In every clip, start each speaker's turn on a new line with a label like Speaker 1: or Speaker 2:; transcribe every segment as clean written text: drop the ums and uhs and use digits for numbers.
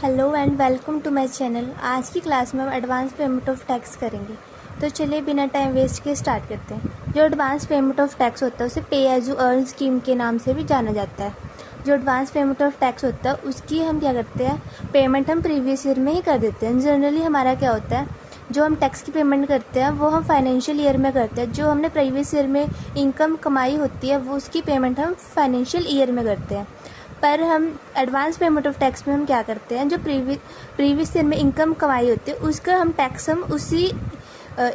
Speaker 1: Hello and welcome to my channel. आज की class में हम एडवांस पेमेंट ऑफ टैक्स करेंगे। तो चलिए बिना टाइम वेस्ट के स्टार्ट करते हैं। जो एडवांस पेमेंट ऑफ टैक्स होता है उसे पे एज यू अर्न स्कीम के नाम से भी जाना जाता है। जो एडवांस पेमेंट ऑफ टैक्स होता है उसकी हम क्या करते हैं, पेमेंट हम प्रीवियस ईयर में ही कर देते हैं। जनरली हमारा क्या होता है, जो हम टैक्स की पेमेंट करते हैं वो हम फाइनेंशियल ईयर में करते हैं। जो हमने प्रीवियस ईयर में इनकम कमाई होती है वो उसकी पेमेंट हम फाइनेंशियल ईयर में करते हैं। पर हम एडवांस पेमेंट ऑफ टैक्स में हम क्या करते हैं, जो प्रीवियस ईयर में इनकम कमाई होती है उसका हम टैक्स हम उसी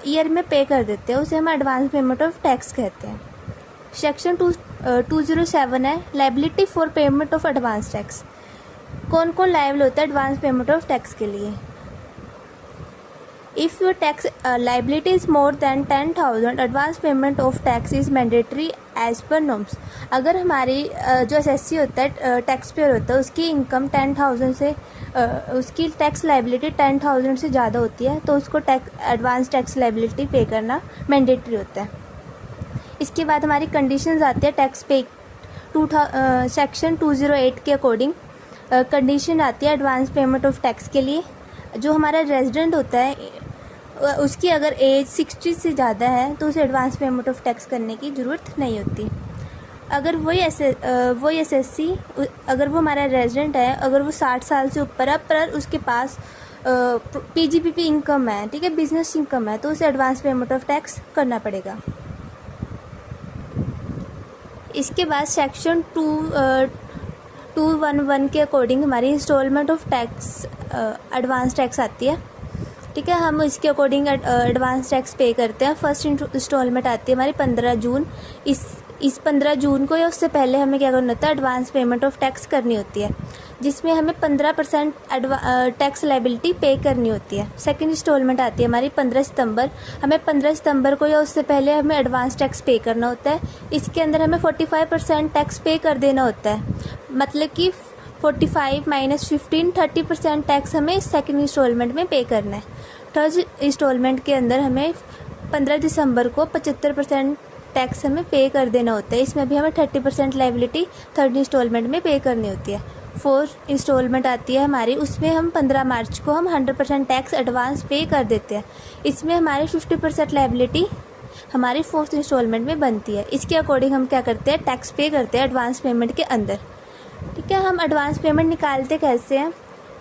Speaker 1: ईयर में पे कर देते हैं। उसे हम एडवांस पेमेंट ऑफ टैक्स कहते हैं। सेक्शन 207 है liability for payment of advance tax. कौन कौन लायबल होता है एडवांस पेमेंट ऑफ टैक्स के लिए? If your tax liability is more than 10,000, advance payment of tax is mandatory as per norms। अगर हमारी जो एसएससी होता है, टैक्स पेयर होता है, उसकी इनकम 10,000 से उसकी टैक्स लाइबिलिटी 10,000 से ज़्यादा होती है तो उसको एडवांस टैक्स लाइबिलिटी पे करना मैंडेटरी होता है। इसके बाद हमारी कंडीशंस आती है टैक्स पे सेक्शन 208 के अकॉर्डिंग कंडीशन आती है एडवांस पेमेंट ऑफ टैक्स के लिए। जो हमारा रेजिडेंट होता है उसकी अगर एज 60 से ज़्यादा है तो उसे एडवांस पेमेंट ऑफ टैक्स करने की ज़रूरत नहीं होती। अगर वही एसएससी अगर वो हमारा रेजिडेंट है, अगर वो 60 साल से ऊपर है पर उसके पास पीजीपीपी इनकम है, ठीक है, बिजनेस इनकम है, तो उसे एडवांस पेमेंट ऑफ टैक्स करना पड़ेगा। इसके बाद सेक्शन 211 के अकॉर्डिंग हमारी instalment of tax advance tax आती है, ठीक है। हम इसके अकॉर्डिंग एडवांस टैक्स पे करते हैं। फर्स्ट इंस्टॉलमेंट आती है हमारी 15 जून। इस 15 जून को या उससे पहले हमें क्या करना होता है, एडवांस पेमेंट ऑफ टैक्स करनी होती है, जिसमें हमें 15% टैक्स लाइबिलिटी पे करनी होती है। सेकंड इंस्टॉलमेंट आती है हमारी 15 सितंबर। हमें 15 सितंबर को या उससे पहले हमें एडवांस टैक्स पे करना होता है। इसके अंदर हमें 45% टैक्स पे कर देना होता है, मतलब कि 45 माइनस 15 30% टैक्स हमें सेकंड इंस्टॉलमेंट में पे करना है। थर्ड इंस्टॉलमेंट के अंदर हमें 15 दिसंबर को 75% टैक्स हमें पे कर देना होता है। इसमें भी हमें 30% लायबिलिटी थर्ड इंस्टॉलमेंट में पे करनी होती है। फोर्थ इंस्टॉलमेंट आती है हमारी, उसमें हम 15 मार्च को हम 100% टैक्स एडवांस पे कर देते हैं। इसमें हमारी 50% लायबिलिटी हमारी फोर्थ इंस्टॉलमेंट में बनती है। इसके अकॉर्डिंग हम क्या करते हैं, टैक्स पे करते हैं एडवांस पेमेंट के अंदर, ठीक है। हम एडवांस पेमेंट निकालते कैसे हैं,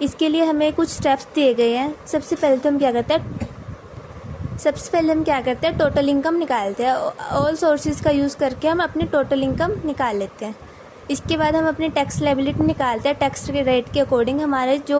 Speaker 1: इसके लिए हमें कुछ स्टेप्स दिए गए हैं। सबसे पहले हम क्या करते हैं, टोटल इनकम निकालते हैं। ऑल सोर्सेज का यूज़ करके हम अपनी टोटल इनकम निकाल लेते हैं। इसके बाद हम अपनी टैक्स लायबिलिटी निकालते हैं। टैक्स के रेट के अकॉर्डिंग हमारे जो